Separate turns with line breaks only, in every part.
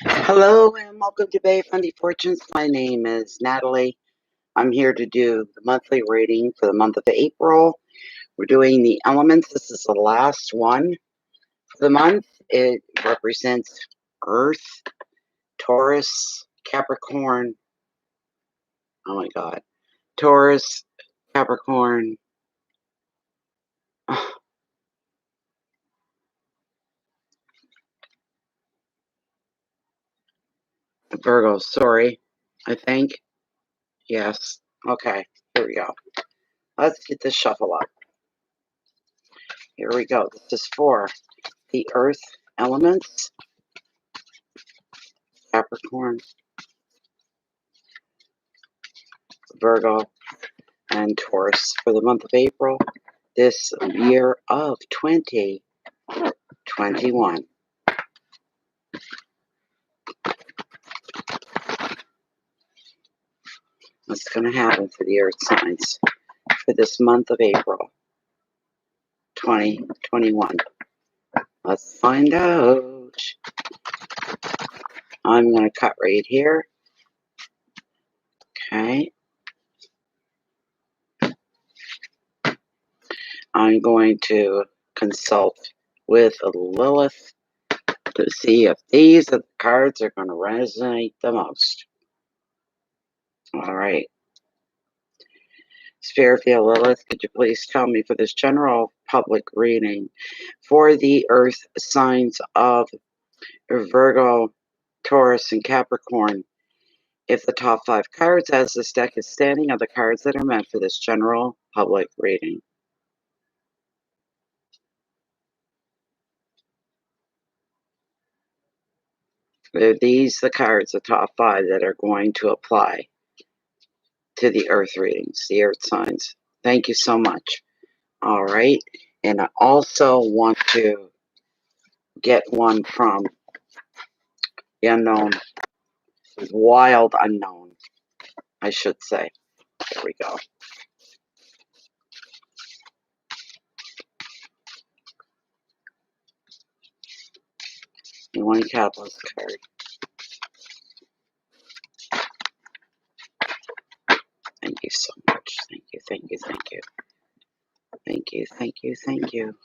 Hello and welcome to Bay Fundy Fortunes. My name is Natalie. I'm here to do the monthly reading for the month of April. We're doing the elements. This is the last one for the month. It represents Earth, Taurus, Capricorn. Oh my God. Taurus, Capricorn. Virgo, sorry. I think. Yes. Okay. Here we go. Let's get this shuffle up. Here we go. This is for the Earth elements. Capricorn, Virgo, and Taurus for the month of April, this year of 2021. What's going to happen for the earth signs for this month of April 2021? Let's find out. I'm going to cut right here. Okay. I'm going to consult with Lilith to see if these are the cards are going to resonate the most. All right. Spiritfield Lilith, could you please tell me for this general public reading for the earth signs of Virgo, Taurus, and Capricorn, if the top 5 cards as this deck is standing are the cards that are meant for this general public reading? Are these the cards, the top 5 that are going to apply to the earth readings, the earth signs? Thank you so much. All right. And I also want to get one from the unknown, wild unknown, I should say. There we go. And one catalyst card. Thank you so much. Thank you, thank you, thank you. Thank you, thank you, thank you.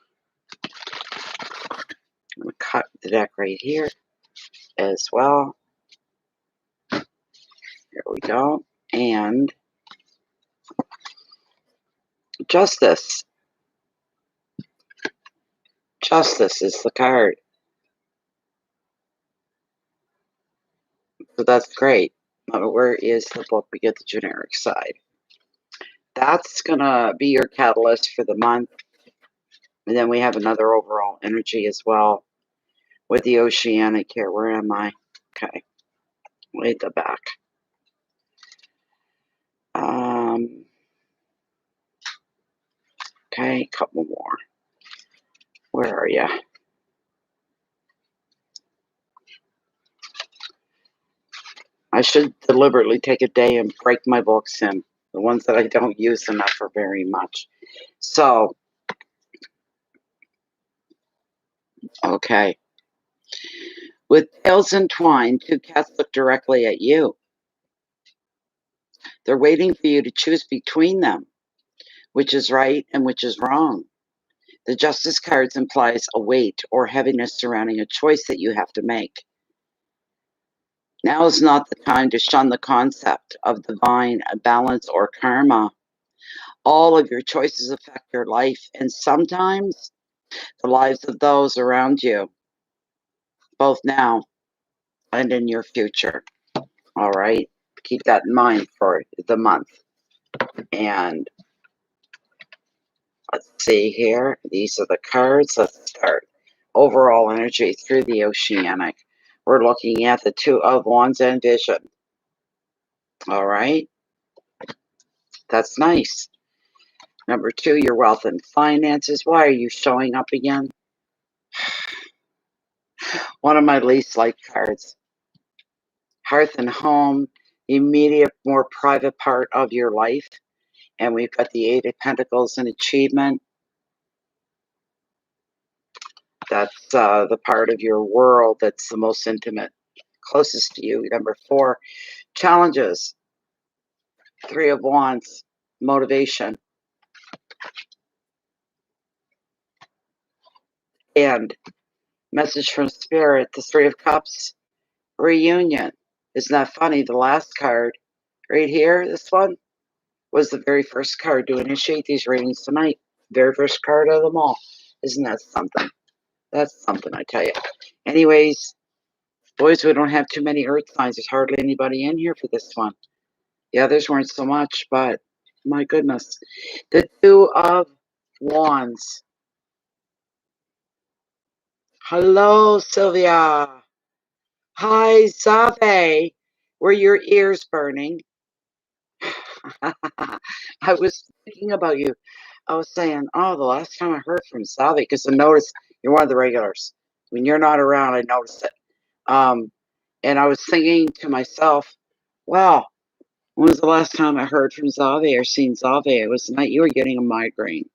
I'm going to cut the deck right here as well. Here we go. And Justice. Justice is the card. So that's great. Where is the book? We get the generic side. That's going to be your catalyst for the month. And then we have another overall energy as well with the oceanic here. Where am I? Okay. Way at the back. Okay, a couple more. Where are you? I should deliberately take a day and break my books in, the ones that I don't use enough for very much. So, okay. With tails entwined, two cats look directly at you. They're waiting for you to choose between them, which is right and which is wrong. The Justice cards implies a weight or heaviness surrounding a choice that you have to make. Now is not the time to shun the concept of divine balance or karma. All of your choices affect your life, and sometimes the lives of those around you, both now and in your future. All right, keep that in mind for the month. And let's see here. These are the cards. Let's start. Overall energy through the oceanic. We're looking at the Two of Wands and Vision. All right, that's nice. Number 2, your wealth and finances. Why are you showing up again? One of my least liked cards. Hearth and home, immediate, more private part of your life. And we've got the Eight of Pentacles and achievement. That's the part of your world that's the most intimate, closest to you. Number 4, challenges. Three of Wands, motivation. And message from Spirit, the Three of Cups, reunion. Isn't that funny? The last card right here, this one, was the very first card to initiate these readings tonight. Very first card of them all. Isn't that something? That's something, I tell you. Anyways, boys, we don't have too many earth signs. There's hardly anybody in here for this one. The others weren't so much, but my goodness. The Two of Wands. Hello, Sylvia. Hi, Zave. Were your ears burning? I was thinking about you. I was saying, oh, the last time I heard from Zave, because I noticed you're one of the regulars. When you're not around, I noticed it. And I was thinking to myself, wow, when was the last time I heard from Zave or seen Zave? It was the night you were getting a migraine.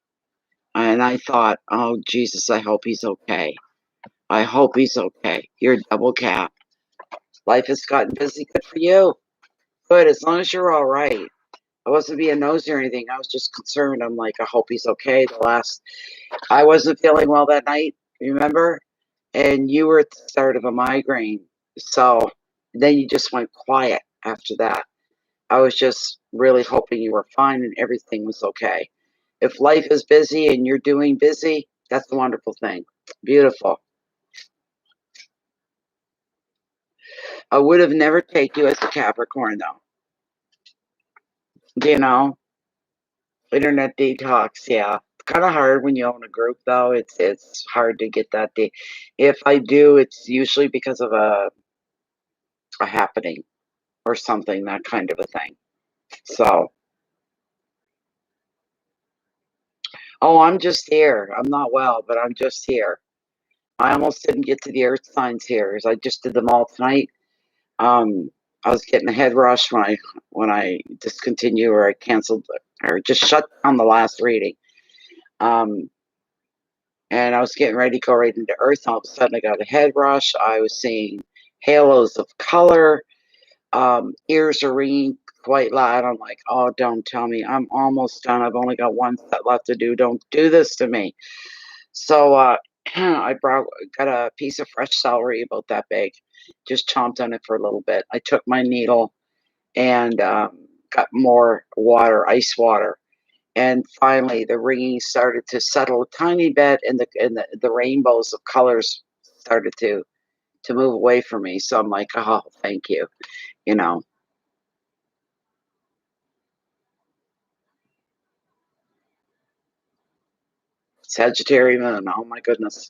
And I thought, oh, Jesus, I hope he's okay. I hope he's okay. You're a double cap. Life has gotten busy. Good for you. Good, as long as you're all right. I wasn't being nosy or anything. I was just concerned. I'm like, I hope he's okay. I wasn't feeling well that night, remember? And you were at the start of a migraine. So then you just went quiet after that. I was just really hoping you were fine and everything was okay. If life is busy and you're doing busy, that's a wonderful thing. Beautiful. I would have never taken you as a Capricorn, though. You know, internet detox, yeah. It's kind of hard when you own a group, though. It's hard to get that day. If I do, it's usually because of a happening or something, that kind of a thing. So, oh, I'm just here. I'm not well, but I'm just here. I almost didn't get to the earth signs here, as I just did them all tonight. I was getting a head rush when I discontinued or I canceled or just shut down the last reading. And I was getting ready to go right into earth. And all of a sudden, I got a head rush. I was seeing halos of color. Ears are ringing quite loud. I'm like, oh, don't tell me. I'm almost done. I've only got one set left to do. Don't do this to me. So I got a piece of fresh celery about that big. Just chomped on it for a little bit. I took my needle and got more water, ice water. And finally, the ringing started to settle a tiny bit, and the rainbows of colors started to move away from me. So I'm like, oh, thank you, you know. Sagittarian moon, oh my goodness.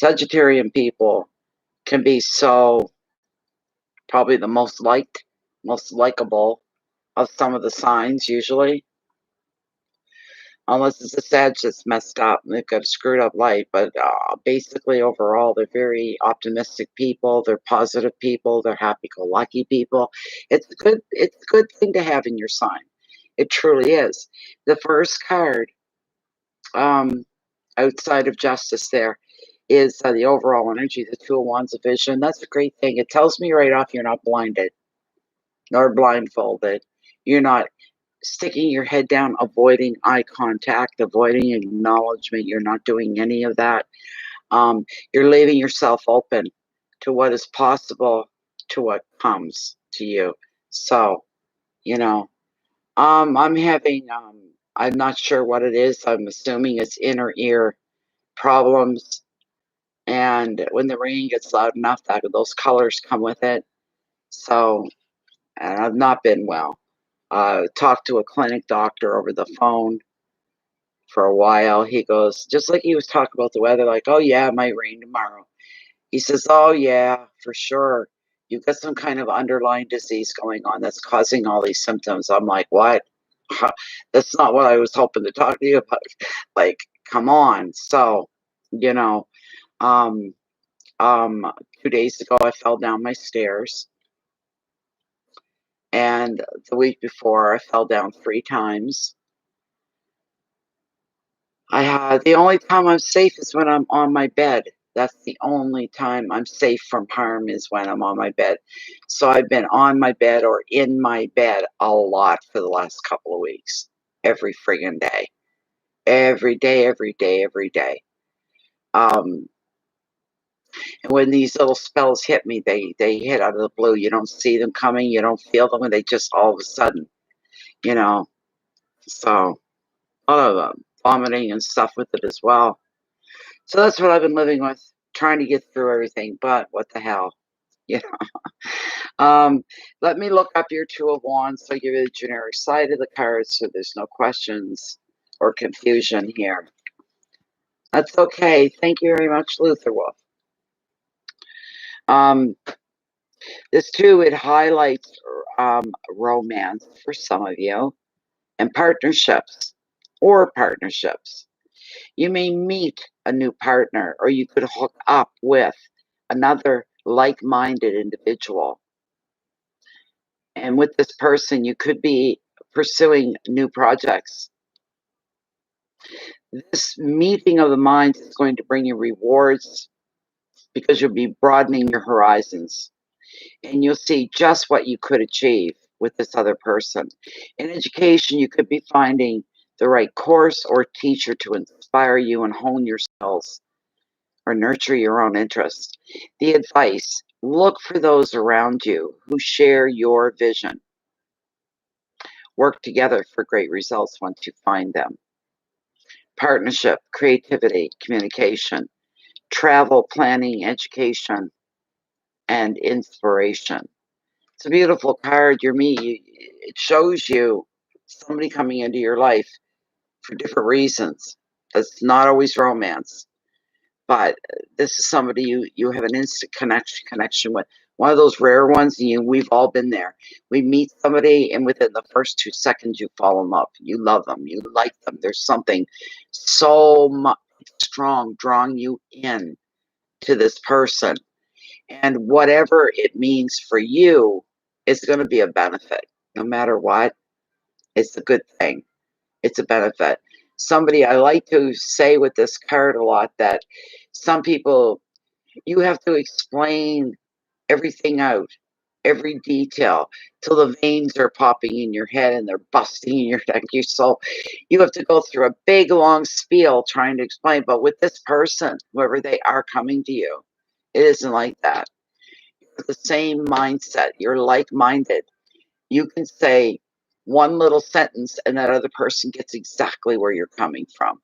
Sagittarian people can be so probably the most liked, most likable of some of the signs usually. Unless it's a Sag that's messed up and they've got a screwed up life. But basically, overall, they're very optimistic people. They're positive people. They're happy-go-lucky people. It's a good thing to have in your sign. It truly is. The first card, outside of justice, there is the overall energy, the Two of Wands of vision. That's a great thing. It tells me right off you're not blinded nor blindfolded. You're not sticking your head down, avoiding eye contact, avoiding acknowledgement. You're not doing any of that. You're leaving yourself open to what is possible, to what comes to you. So, you know, I'm having, I'm not sure what it is. I'm assuming it's inner ear problems. And when the rain gets loud enough, those colors come with it. So, and I've not been well. Talked to a clinic doctor over the phone for a while. He goes, just like he was talking about the weather, like, oh yeah, it might rain tomorrow. He says, oh yeah, for sure. You've got some kind of underlying disease going on that's causing all these symptoms. I'm like, what? That's not what I was hoping to talk to you about. Like, come on. So, you know, um, 2 days ago, I fell down my stairs. And the week before, I fell down 3 times. The only time I'm safe is when I'm on my bed. That's the only time I'm safe from harm is when I'm on my bed. So I've been on my bed or in my bed a lot for the last couple of weeks. Every friggin' day. Every day, every day, every day. And when these little spells hit me, they hit out of the blue. You don't see them coming. You don't feel them. And they just all of a sudden, you know. So, a lot of vomiting and stuff with it as well. So that's what I've been living with, trying to get through everything, but what the hell, you know. Let me look up your Two of Wands so I give you the generic side of the cards so there's no questions or confusion here. That's okay. Thank you very much, Luther Wolf. This too, it highlights romance for some of you and partnerships or partnerships. You may meet a new partner or you could hook up with another like-minded individual. And with this person, you could be pursuing new projects. This meeting of the minds is going to bring you rewards because you'll be broadening your horizons and you'll see just what you could achieve with this other person. In education, you could be finding the right course or teacher to inspire you and hone your skills or nurture your own interests. The advice, look for those around you who share your vision. Work together for great results once you find them. Partnership, creativity, communication, travel, planning, education, and inspiration. It's a beautiful card. You're me. It shows you somebody coming into your life for different reasons. It's not always romance. But this is somebody you have an instant connection with. One of those rare ones, we've all been there. We meet somebody, and within the first 2 seconds, you fall in love. You love them. You like them. There's something so much strong drawing you in to this person. And whatever it means for you is going to be a benefit. No matter what, it's a good thing. It's a benefit. Somebody, I like to say with this card a lot that some people, you have to explain everything out, every detail, till the veins are popping in your head and they're busting in your neck. You have to go through a big long spiel trying to explain. But with this person, whoever they are coming to you, it isn't like that. You're the same mindset. You're like-minded. You can say one little sentence and that other person gets exactly where you're coming from.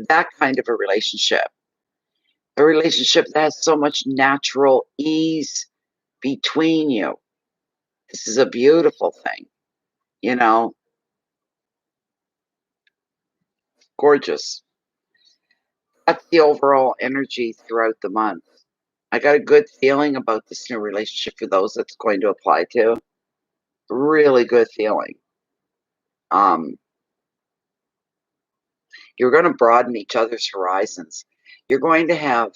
That kind of a relationship that has so much natural ease between you. This is a beautiful thing, you know, gorgeous. That's the overall energy throughout the month. I got a good feeling about this new relationship for those that's going to apply to. Really good feeling. You're going to broaden each other's horizons. You're going to have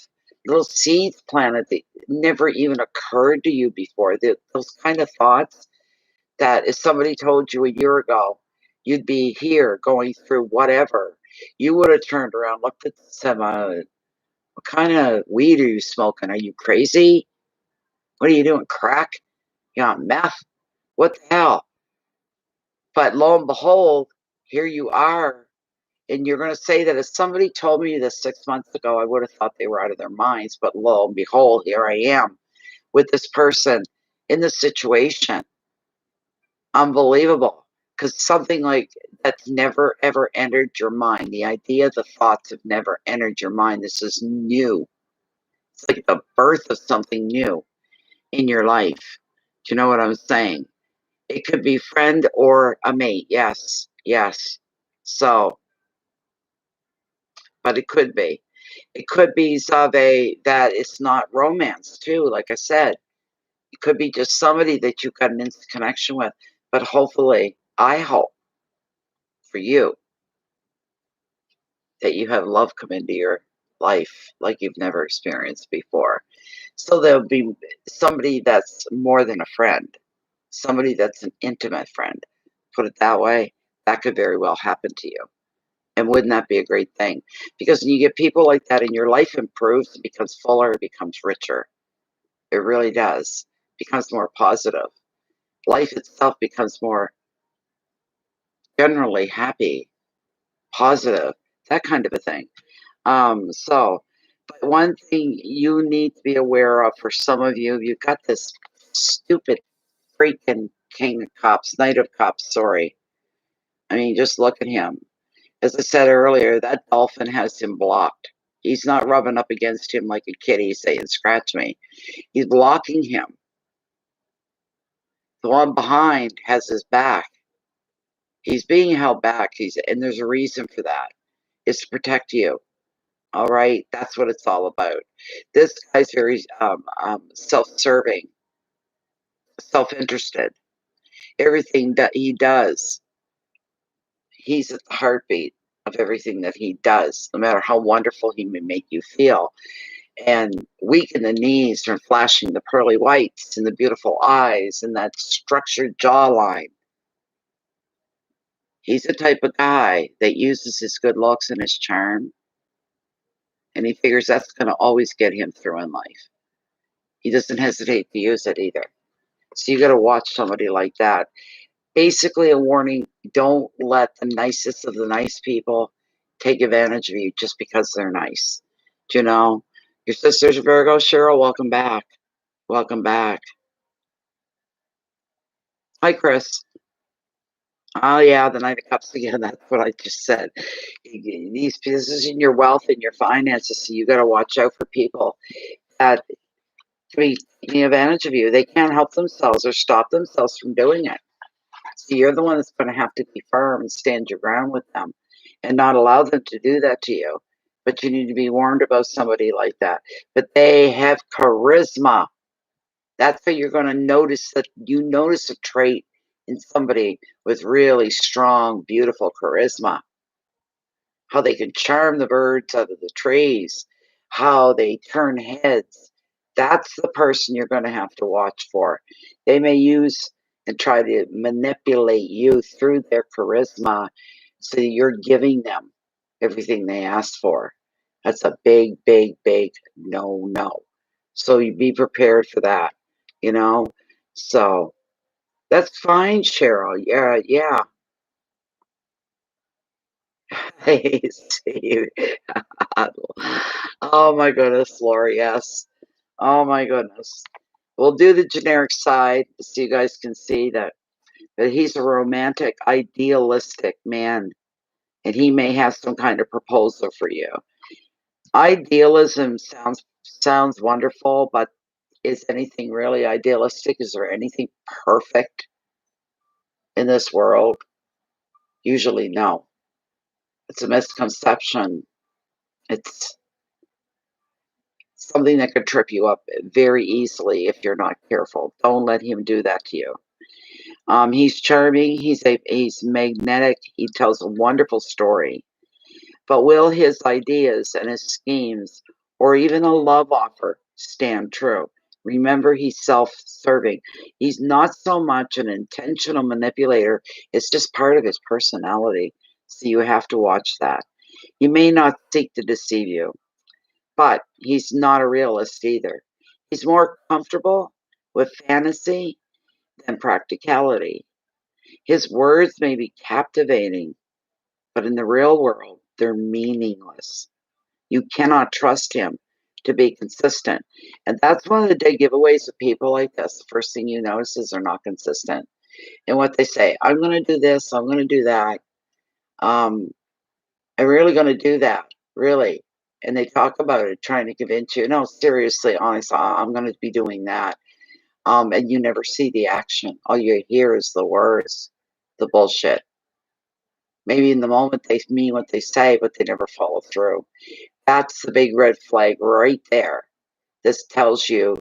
little seeds planted that never even occurred to you before. Those kind of thoughts that if somebody told you a year ago, you'd be here going through whatever, you would have turned around, looked at them, What kind of weed are you smoking? Are you crazy? What are you doing? Crack? You on meth? What the hell? But lo and behold, here you are. And you're going to say that if somebody told me this 6 months ago, I would have thought they were out of their minds. But lo and behold, here I am with this person in this situation. Unbelievable. Because something like that's never ever entered your mind. The idea, the thoughts have never entered your mind. This is new. It's like the birth of something new in your life. Do you know what I'm saying? It could be friend or a mate. Yes. Yes. So, but it could be. It could be Zave that it's not romance too. Like I said, it could be just somebody that you've got an instant connection with. But hopefully, I hope for you that you have love come into your life like you've never experienced before. So there'll be somebody that's more than a friend, somebody that's an intimate friend. Put it that way, that could very well happen to you. And wouldn't that be a great thing? Because when you get people like that and your life improves, it becomes fuller, it becomes richer. It really does. It becomes more positive. Life itself becomes more generally happy, positive, that kind of a thing. But one thing you need to be aware of for some of you, you've got this stupid freaking King of Cups, Knight of Cups, sorry. I mean, just look at him. As I said earlier, that dolphin has him blocked. He's not rubbing up against him like a kitty saying, scratch me. He's blocking him. The one behind has his back. He's being held back. And there's a reason for that. It's to protect you. All right, that's what it's all about. This guy's very self-serving, self-interested. Everything that he does, he's at the heartbeat of everything that he does, no matter how wonderful he may make you feel. And weak in the knees from flashing the pearly whites and the beautiful eyes and that structured jawline. He's the type of guy that uses his good looks and his charm, and he figures that's going to always get him through in life. He doesn't hesitate to use it either. So you got to watch somebody like that. Basically, a warning: don't let the nicest of the nice people take advantage of you just because they're nice. Do you know? Your sister's Virgo, Cheryl. Welcome back. Welcome back. Hi, Chris. Oh yeah, the Knight of Cups again. That's what I just said. This is in your wealth and your finances, so you got to watch out for people that be taking advantage of you. They can't help themselves or stop themselves from doing it. So you're the one that's going to have to be firm and stand your ground with them, and not allow them to do that to you. But you need to be warned about somebody like that. But they have charisma. That's how you're going to notice that you notice a trait in somebody with really strong, beautiful charisma. How they can charm the birds out of the trees, how they turn heads. That's the person you're going to have to watch for. They may use and try to manipulate you through their charisma so you're giving them everything they ask for. That's a big, big, big no, no. So you be prepared for that, you know? So that's fine, Cheryl. Yeah, yeah. Hey, Steve. Oh my goodness, Lori, yes. Oh my goodness. We'll do the generic side so you guys can see that he's a romantic, idealistic man, and he may have some kind of proposal for you. Idealism sounds wonderful, but is anything really idealistic? Is there anything perfect in this world? Usually no. It's a misconception. It's something that could trip you up very easily if you're not careful. Don't let him do that to you. He's charming. He's magnetic. He tells a wonderful story. But will his ideas and his schemes, or even a love offer, stand true? Remember, he's self-serving. He's not so much an intentional manipulator. It's just part of his personality. So you have to watch that. He may not seek to deceive you, but he's not a realist either. He's more comfortable with fantasy than practicality. His words may be captivating, but in the real world, they're meaningless. You cannot trust him to be consistent. And that's one of the dead giveaways of people like this. The first thing you notice is they're not consistent in what they say. I'm going to do this, I'm going to do that. I'm really going to do that, really. And they talk about it, trying to convince you, no, seriously, honestly, I'm going to be doing that. And you never see the action. All you hear is the words, the bullshit. Maybe in the moment they mean what they say, but they never follow through. That's the big red flag right there. This tells you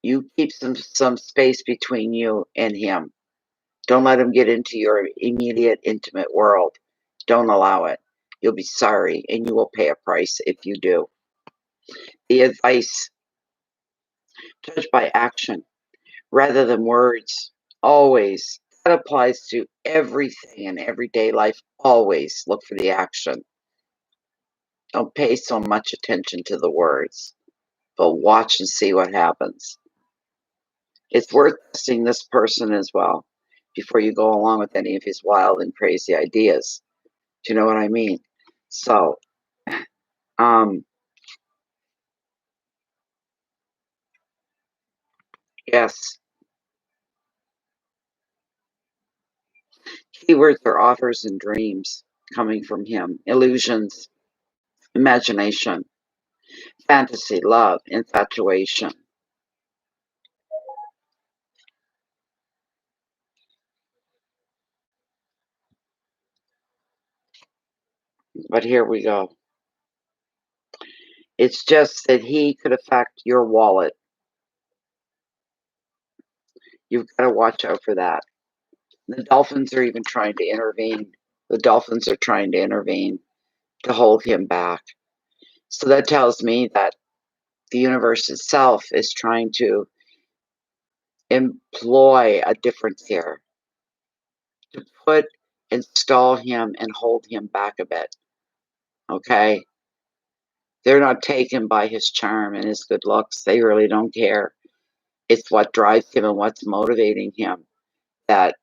you keep some space between you and him. Don't let him get into your immediate, intimate world. Don't allow it. You'll be sorry, and you will pay a price if you do. The advice: judge by action rather than words. Always. That applies to everything in everyday life. Always look for the action. Don't pay so much attention to the words, but watch and see what happens. It's worth testing this person as well before you go along with any of his wild and crazy ideas. Do you know what I mean? So, yes, keywords are offers and dreams coming from him, illusions, imagination, fantasy, love, infatuation. But here we go. It's just that he could affect your wallet. You've got to watch out for that. The dolphins are even trying to intervene. The dolphins are trying to intervene to hold him back. So that tells me that the universe itself is trying to employ a difference here to put install him and hold him back a bit. Okay? They're not taken by his charm and his good looks. They really don't care. It's what drives him and what's motivating him that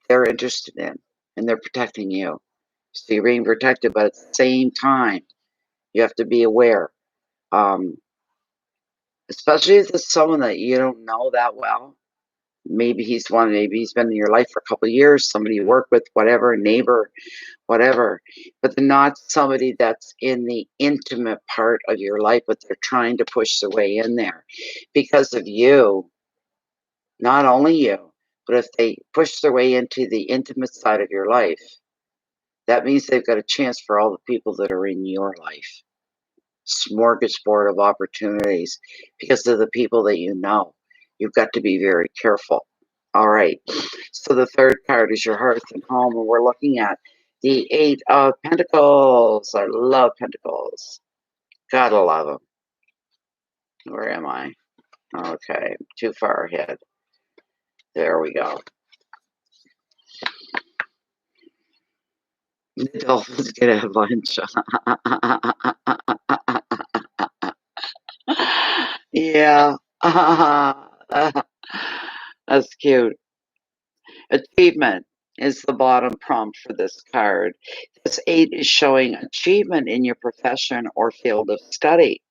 they're interested in, and they're protecting you. So you're being protected, but at the same time, you have to be aware. Um, Especially if it's someone that you don't know that well. Maybe maybe he's been in your life for a couple of years, somebody you work with, whatever, neighbor, whatever. But they're not somebody that's in the intimate part of your life, but they're trying to push their way in there because of you, not only you, but if they push their way into the intimate side of your life, that means they've got a chance for all the people that are in your life. Smorgasbord of opportunities because of the people that you know. You've got to be very careful. All right. So the third card is your hearth and home, and we're looking at the Eight of Pentacles. I love Pentacles. Gotta love them. Where am I? Okay, too far ahead. There we go. The dolphins gonna have lunch. Yeah. That's cute. Achievement is the bottom prompt for this card. This 8 is showing achievement in your profession or field of study.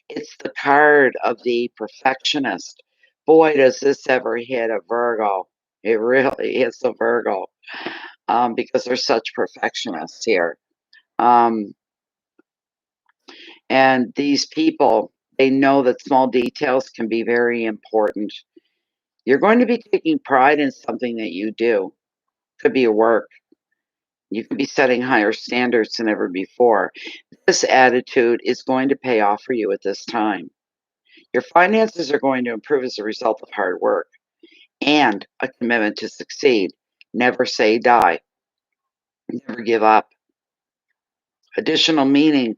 It's the card of the perfectionist. Boy, does this ever hit a Virgo. It really hits a Virgo because they're such perfectionists here. Um, and these people, they know that small details can be very important. You're going to be taking pride in something that you do. Could be your work. You could be setting higher standards than ever before. This attitude is going to pay off for you at this time. Your finances are going to improve as a result of hard work and a commitment to succeed. Never say die. Never give up. Additional meaning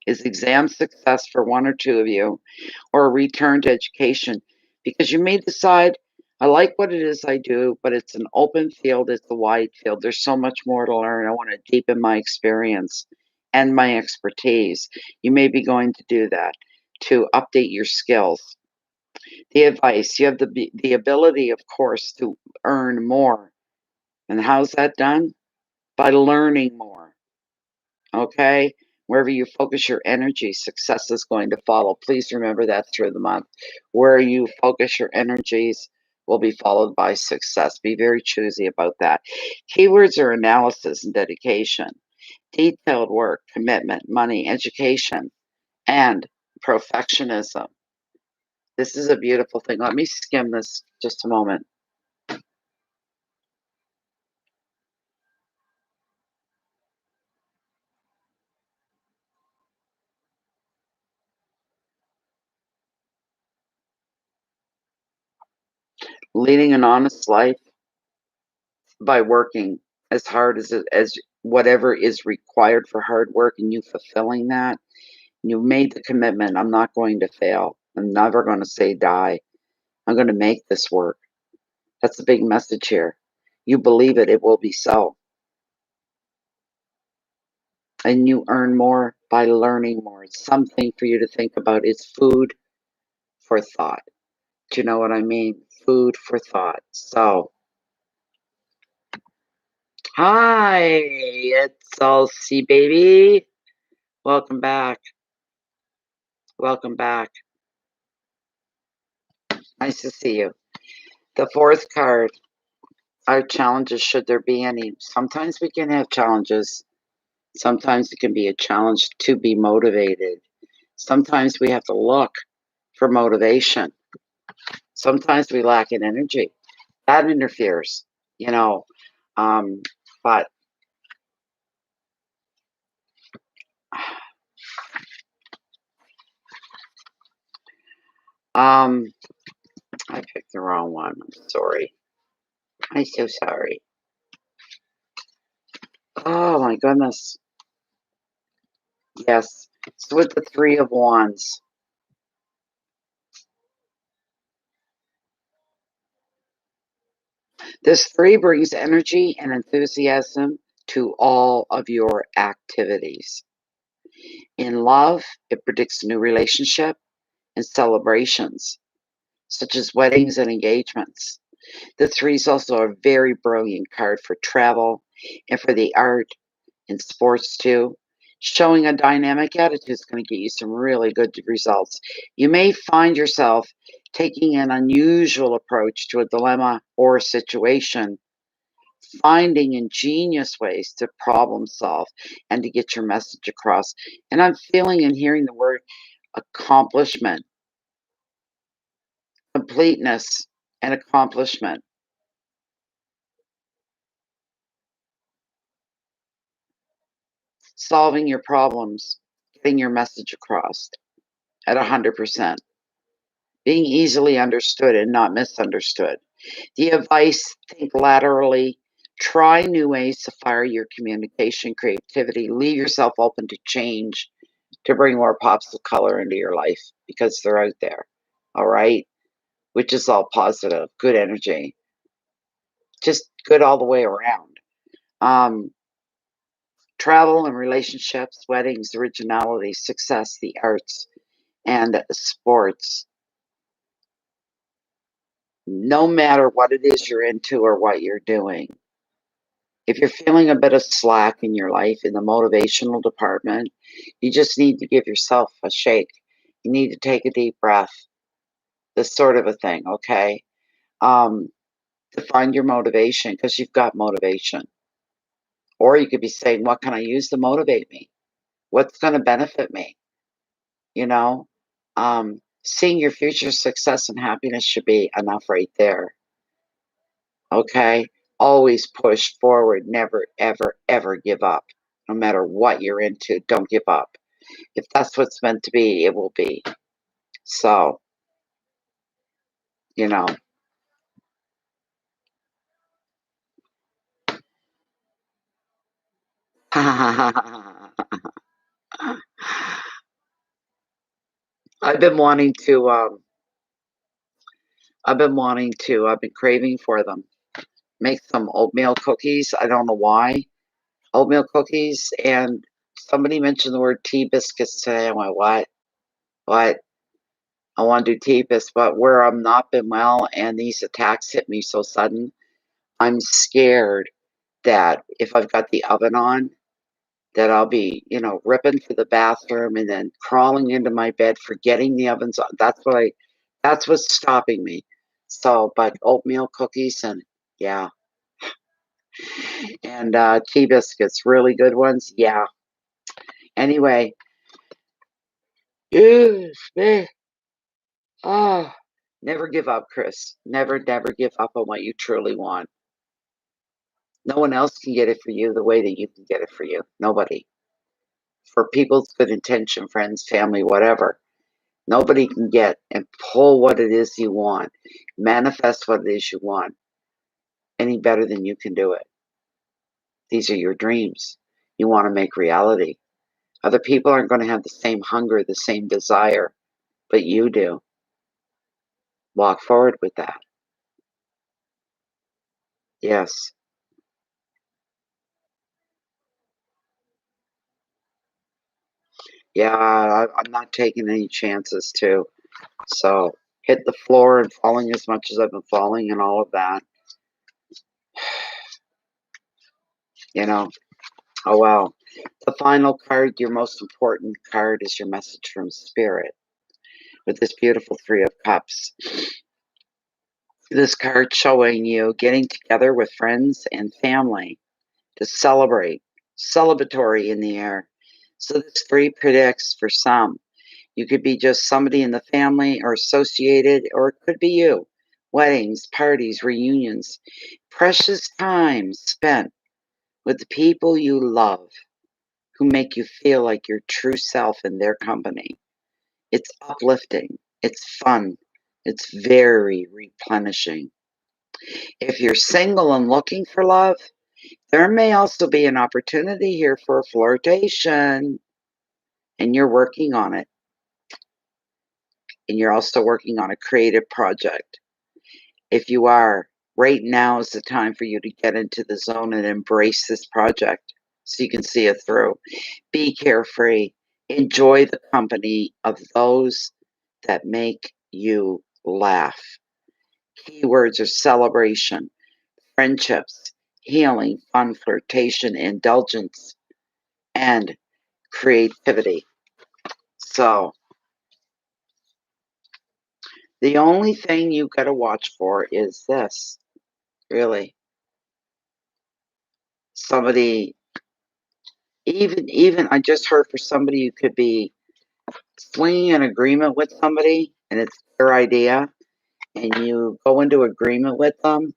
is exam success for one or two of you, or a return to education, because you may decide, I like what it is I do, but it's an open field, it's a wide field. There's so much more to learn. I want to deepen my experience. and my expertise. You may be going to do that to update your skills. The advice, you have the ability, of course, to earn more. And how's that done? By learning more. Okay? Wherever you focus your energy, success is going to follow. Please remember that through the month. Where you focus your energies will be followed by success. Be very choosy about that. Keywords are analysis and dedication, detailed work, commitment, money, education, and perfectionism. This is a beautiful thing. Let me skim this just a moment. Leading an honest life by working as hard as whatever is required for hard work, and you fulfilling that. You made the commitment. I'm not going to fail. I'm never going to say die. I'm going to make this work. That's the big message here. You believe it, it will be so. And you earn more by learning more. It's something for you to think about. It's food for thought. Do you know what I mean? Food for thought. So, hi, it's Elsie, baby. Welcome back. Welcome back. Nice to see you. The fourth card are challenges, should there be any. Sometimes we can have challenges. Sometimes it can be a challenge to be motivated. Sometimes we have to look for motivation. Sometimes we lack in energy. That interferes, you know. But I picked the wrong one. I'm sorry. I'm so sorry. Oh my goodness. Yes. It's with the Three of Wands. This three brings energy and enthusiasm to all of your activities. In love, it predicts a new relationship and celebrations, such as weddings and engagements. The three is also a very brilliant card for travel and for the art and sports too. Showing a dynamic attitude is going to get you some really good results. You may find yourself taking an unusual approach to a dilemma or a situation, finding ingenious ways to problem solve and to get your message across. And I'm feeling and hearing the word accomplishment, completeness, and accomplishment. Solving your problems, getting your message across at 100%, being easily understood and not misunderstood. The advice, think laterally, try new ways to fire your communication, creativity, leave yourself open to change, to bring more pops of color into your life because they're out there. All right. Which is all positive, good energy, just good all the way around. Um, Travel and relationships, weddings, originality, success, the arts, and sports. No matter what it is you're into or what you're doing, if you're feeling a bit of slack in your life in the motivational department, you just need to give yourself a shake. You need to take a deep breath, this sort of a thing, okay? Um, to find your motivation because you've got motivation. Or you could be saying, what can I use to motivate me? What's going to benefit me? You know, seeing your future success and happiness should be enough right there. Okay. Always push forward. Never, ever, ever give up. No matter what you're into, don't give up. If that's what's meant to be, it will be. So, you know. I've been wanting to, I've been craving for them. Make some oatmeal cookies. I don't know why. Oatmeal cookies and Somebody mentioned the word tea biscuits today. I went, what? What? I want to do tea biscuits, but where I've not been well and these attacks hit me so sudden, I'm scared that if I've got the oven on, that I'll be, ripping for the bathroom and then crawling into my bed, forgetting the oven's on. That's what's stopping me. So, but oatmeal cookies and yeah, and tea biscuits, really good ones. Yeah. Anyway, oh, never give up, Chris. Never, never give up on what you truly want. No one else can get it for you the way that you can get it for you. Nobody. For people's good intention, friends, family, whatever. Nobody can get and pull what it is you want, manifest what it is you want, any better than you can do it. These are your dreams. You want to make reality. Other people aren't going to have the same hunger, the same desire, but you do. Walk forward with that. Yes. Yeah, I'm not taking any chances too. So hit the floor and falling as much as I've been falling and all of that. Oh well. The final card, your most important card, is your message from Spirit with this beautiful Three of Cups. This card showing you getting together with friends and family to celebrate, celebratory in the air. So this three predicts for some. You could be just somebody in the family or associated, or it could be you. Weddings, parties, reunions, precious time spent with the people you love who make you feel like your true self in their company. It's uplifting. It's fun. It's very replenishing. If you're single and looking for love, there may also be an opportunity here for a flirtation, and you're working on it. And you're also working on a creative project. If you are, right now is the time for you to get into the zone and embrace this project so you can see it through. Be carefree. Enjoy the company of those that make you laugh. Keywords are celebration, friendships, healing, fun, flirtation, indulgence, and creativity. So, the only thing you got to watch for is this, really. Somebody, even I just heard for somebody you could be swinging an agreement with somebody and it's their idea and you go into agreement with them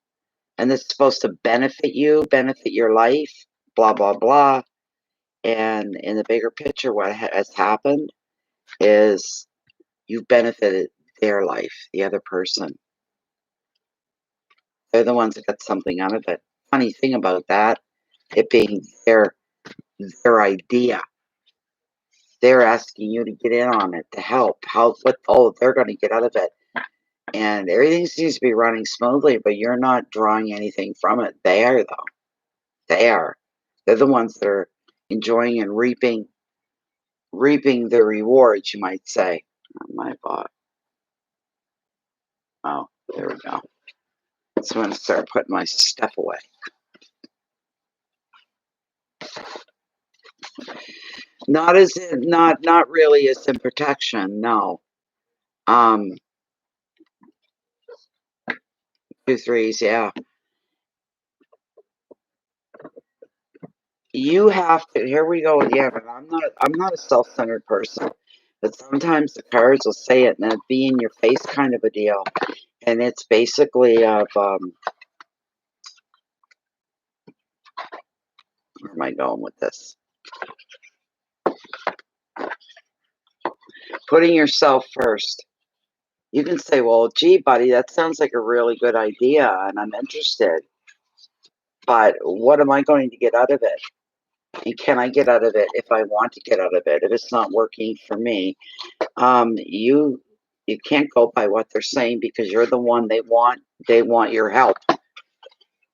and this is supposed to benefit you, benefit your life, blah, blah, blah. And in the bigger picture, what has happened is you've benefited their life, the other person. They're the ones that got something out of it. Funny thing about that, it being their idea. They're asking you to get in on it, to help. They're going to get out of it. And everything seems to be running smoothly, but you're not drawing anything from it. They are, though. They are. They're the ones that are enjoying and reaping the rewards, you might say. Oh, my God. Oh, there we go. So I'm going to start putting my stuff away. Not really as in protection, no. 2 3s, yeah. You have to. Here we go again. And I'm not a self-centered person, but sometimes the cards will say it, and it'll be in your face kind of a deal. And it's basically of where am I going with this? Putting yourself first. You can say, well, gee, buddy, that sounds like a really good idea, and I'm interested. But what am I going to get out of it? And can I get out of it if I want to get out of it? If it's not working for me, you can't go by what they're saying because you're the one they want. They want your help.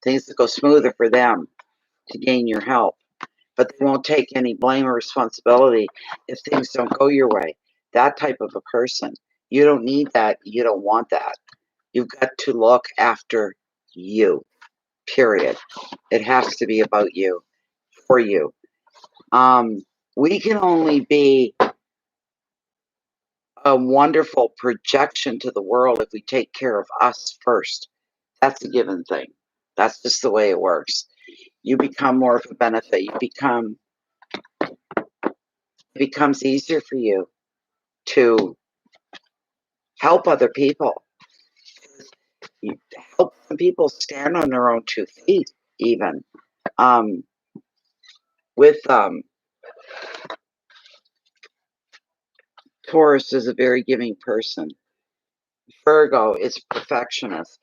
Things to go smoother for them to gain your help. but they won't take any blame or responsibility if things don't go your way. That type of a person. You don't need that. You don't want that. You've got to look after you, period. It has to be about you, for you. We can only be a wonderful projection to the world if we take care of us first. That's a given thing. That's just the way it works. You become more of a benefit. It becomes easier for you to help other people. You help some people stand on their own 2 feet, even. With Taurus is a very giving person. Virgo is perfectionist.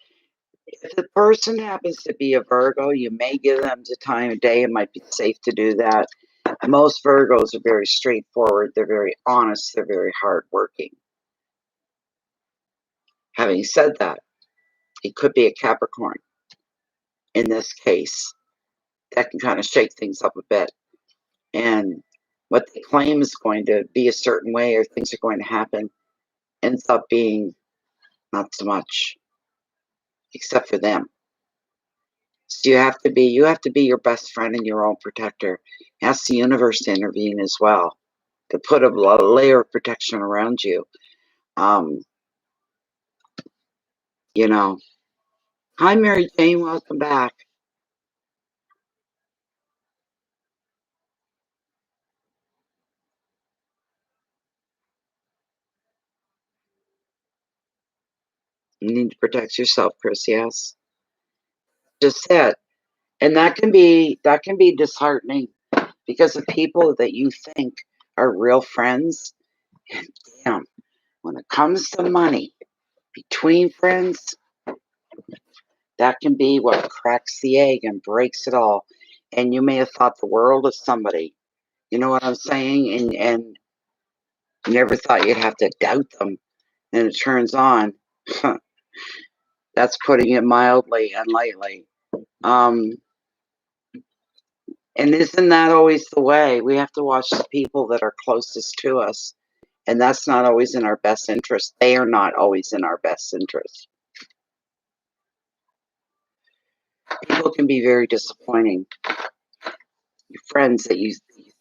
If the person happens to be a Virgo, you may give them the time of day. It might be safe to do that. Most Virgos are very straightforward. They're very honest. They're very hardworking. Having said that, it could be a Capricorn in this case. That can kind of shake things up a bit. And what they claim is going to be a certain way or things are going to happen ends up being not so much, except for them. So you have to be your best friend and your own protector. Ask the universe to intervene as well, to put a layer of protection around you. You know. Hi, Mary Jane. Welcome back. You need to protect yourself, Chris. Yes, just it. And that can be disheartening because the people that you think are real friends, and damn, when it comes to money between friends, that can be what cracks the egg and breaks it all. And you may have thought the world of somebody. You know what I'm saying? And you never thought you'd have to doubt them. And it turns on. That's putting it mildly and lightly. And isn't that always the way? We have to watch the people that are closest to us. And that's not always in our best interest. They are not always in our best interest. People can be very disappointing. Your friends that you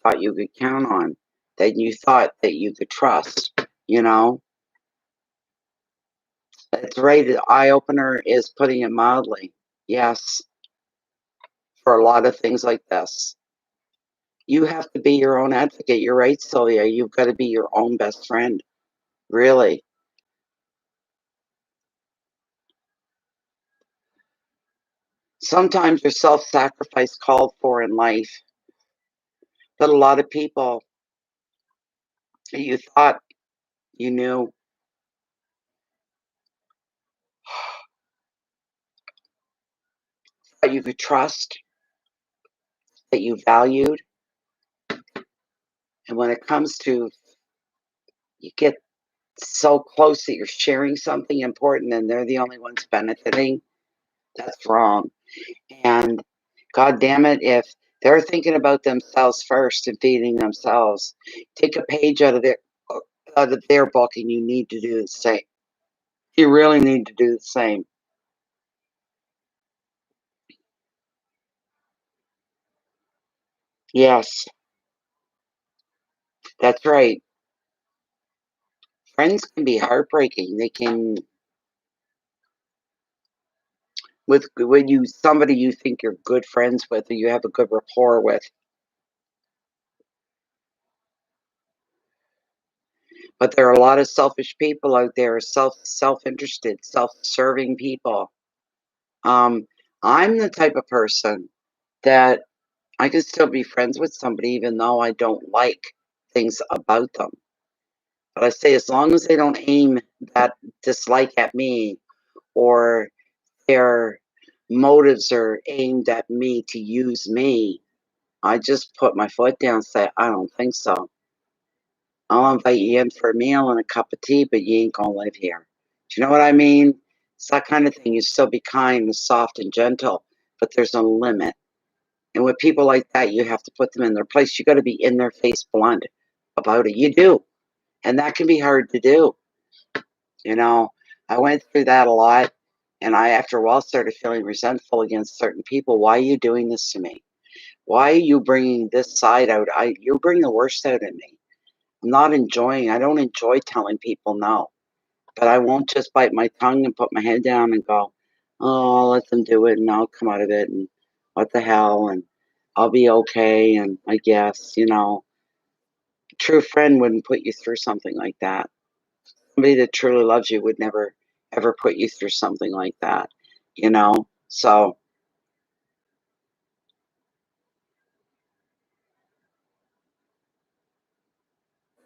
thought you could count on, that you thought that you could trust, you know? That's right. The eye opener is putting it mildly. Yes, for a lot of things like this. You have to be your own advocate. You're right, Sylvia. You've got to be your own best friend. Really. Sometimes there's self-sacrifice called for in life. But a lot of people you thought you knew, that you could trust, that you valued. And when it comes to, you get so close that you're sharing something important and they're the only ones benefiting, that's wrong. And God damn it, if they're thinking about themselves first and feeding themselves, take a page out of their book and you need to do the same. You really need to do the same. Yes, that's right. Friends can be heartbreaking. They can, with when you somebody you think you're good friends with or you have a good rapport with. But there are a lot of selfish people out there, self-interested, self-serving people. Um, I'm the type of person that I can still be friends with somebody even though I don't like things about them. But I say as long as they don't aim that dislike at me or their motives are aimed at me to use me, I just put my foot down and say, I don't think so. I'll invite you in for a meal and a cup of tea, but you ain't gonna live here. Do you know what I mean? It's that kind of thing. You still be kind and soft and gentle, but there's a limit. And with people like that, you have to put them in their place. You got to be in their face blunt about it. You do. And that can be hard to do. You know, I went through that a lot. And I, after a while, started feeling resentful against certain people. Why are you doing this to me? Why are you bringing this side out? You bring the worst out in me. I'm not enjoying. I don't enjoy telling people no. But I won't just bite my tongue and put my head down and go, oh, I'll let them do it and I'll come out of it and what the hell and I'll be okay. And I guess, a true friend wouldn't put you through something like that. Somebody that truly loves you would never, ever put you through something like that, So,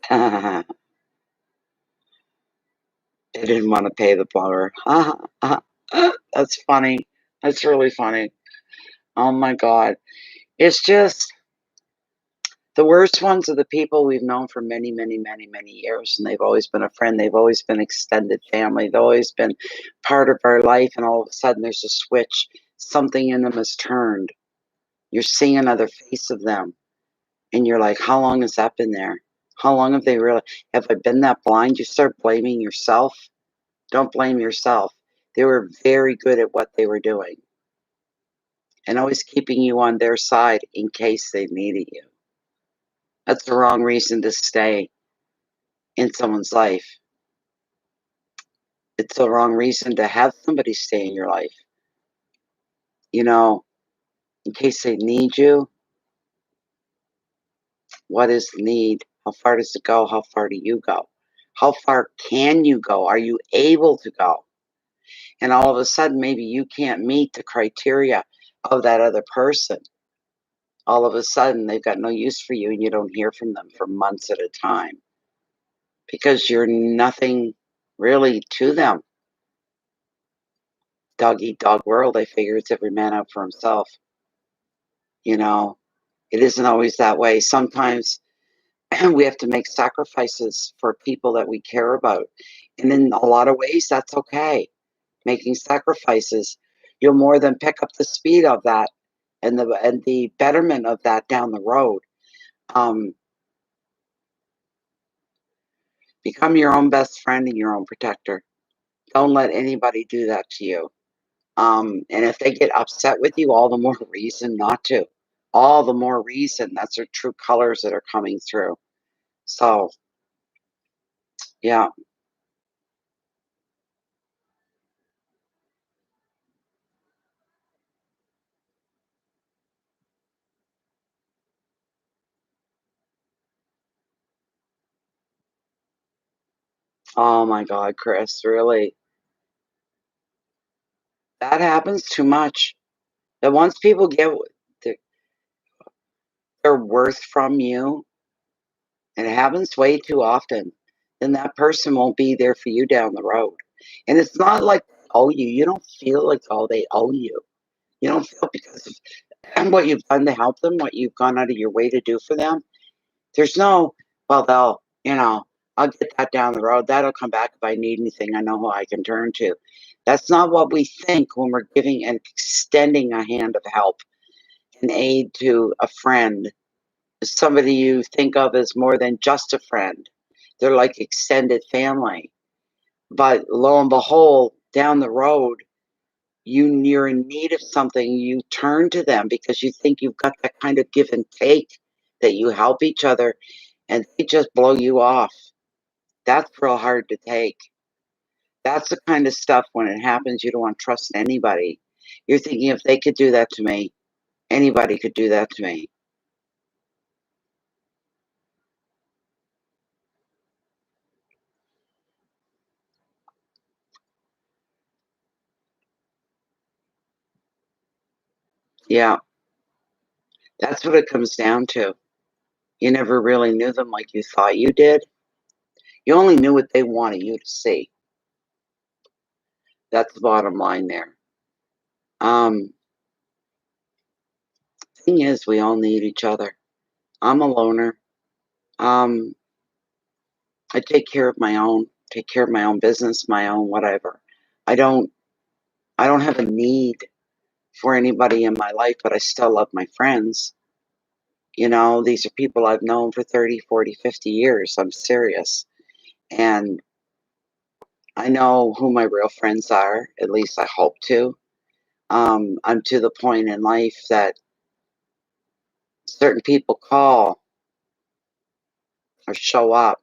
they didn't want to pay the plumber. That's funny. That's really funny. Oh my God. It's just the worst ones are the people we've known for many, many, many, many years, and they've always been a friend. They've always been extended family. They've always been part of our life, and all of a sudden there's a switch. Something in them has turned. You're seeing another face of them, and you're like, how long has that been there? How long have they really, have I been that blind? You start blaming yourself. Don't blame yourself. They were very good at what they were doing and always keeping you on their side in case they needed you. That's the wrong reason to stay in someone's life. It's the wrong reason to have somebody stay in your life. In case they need you, what is the need? How far does it go? How far do you go? How far can you go? Are you able to go? And all of a sudden, maybe you can't meet the criteria of that other person. All of a sudden, they've got no use for you and you don't hear from them for months at a time because you're nothing really to them. Dog eat dog world, I figure it's every man out for himself. It isn't always that way. Sometimes we have to make sacrifices for people that we care about. And in a lot of ways, that's okay. Making sacrifices, you'll more than pick up the speed of that and the betterment of that down the road. Um, become your own best friend and your own protector. Don't let anybody do that to you. And if they get upset with you, all the more reason not to. All the more reason. That's their true colors that are coming through. So, yeah. Oh my God, Chris, really? That happens too much. That once people get their worth from you, and it happens way too often, then that person won't be there for you down the road. And it's not like they owe you. You don't feel like, oh, they owe you. You don't feel because of what you've done to help them, what you've gone out of your way to do for them. There's no, well, I'll get that down the road. That'll come back if I need anything. I know who I can turn to. That's not what we think when we're giving and extending a hand of help and aid to a friend, somebody you think of as more than just a friend. They're like extended family. But lo and behold, down the road, you're in need of something, you turn to them because you think you've got that kind of give and take that you help each other, and they just blow you off. That's real hard to take. That's the kind of stuff when it happens, you don't want to trust anybody. You're thinking if they could do that to me, anybody could do that to me. Yeah, that's what it comes down to. You never really knew them like you thought you did. You only knew what they wanted you to see. That's the bottom line there. Um, thing is, we all need each other. I'm a loner. Um, I take care of my own business, my own whatever. I don't I don't have a need for anybody in my life, but I still love my friends. You know, these are people I've known for 30, 40, 50 years. I'm serious. And I know who my real friends are, at least I hope to. I'm to the point in life that certain people call or show up.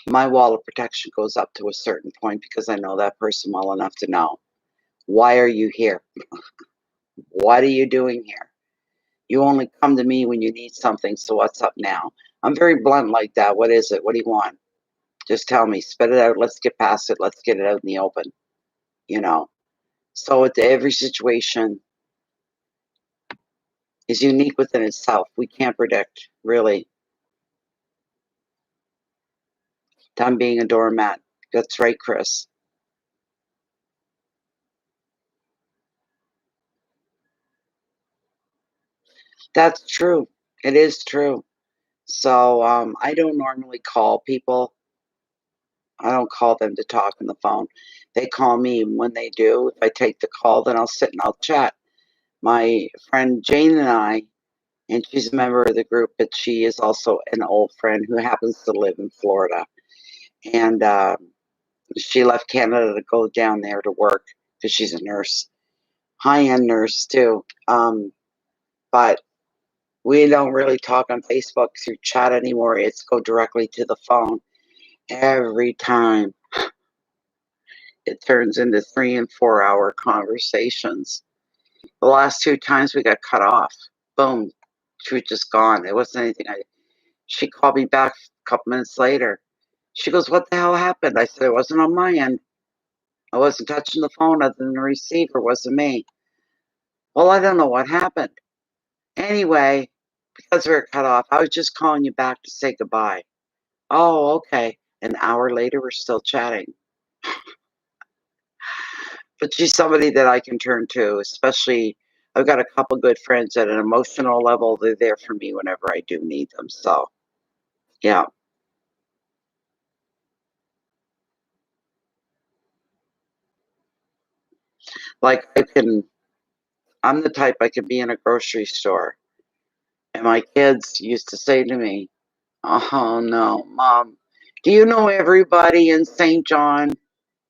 My wall of protection goes up to a certain point because I know that person well enough to know, why are you here? What are you doing here? You only come to me when you need something, so what's up now? I'm very blunt like that. What is it? What do you want? Just tell me, spit it out. Let's get past it. Let's get it out in the open, you know? So every situation is unique within itself. We can't predict, really. Done being a doormat. That's right, Chris. That's true. It is true. So I don't normally call people. I don't call them to talk on the phone. They call me, and when they do, if I take the call, then I'll sit and I'll chat. My friend Jane and I, and she's a member of the group, but she is also an old friend who happens to live in Florida. And she left Canada to go down there to work because she's a nurse, high-end nurse too. But we don't really talk on Facebook through chat anymore. It's go directly to the phone. Every time it turns into 3 and 4 hour conversations. The last 2 times we got cut off. Boom, she was just gone. It wasn't anything. She called me back a couple minutes later. She goes, "What the hell happened?" I said, "It wasn't on my end. I wasn't touching the phone other than the receiver. It wasn't me." "Well, I don't know what happened. Anyway, because we were cut off, I was just calling you back to say goodbye." "Oh, okay." An hour later, we're still chatting. But she's somebody that I can turn to, especially I've got a couple good friends at an emotional level. They're there for me whenever I do need them. So, yeah, like I'm the type I can be in a grocery store. And my kids used to say to me, "Oh no, Mom, do you know everybody in St. John?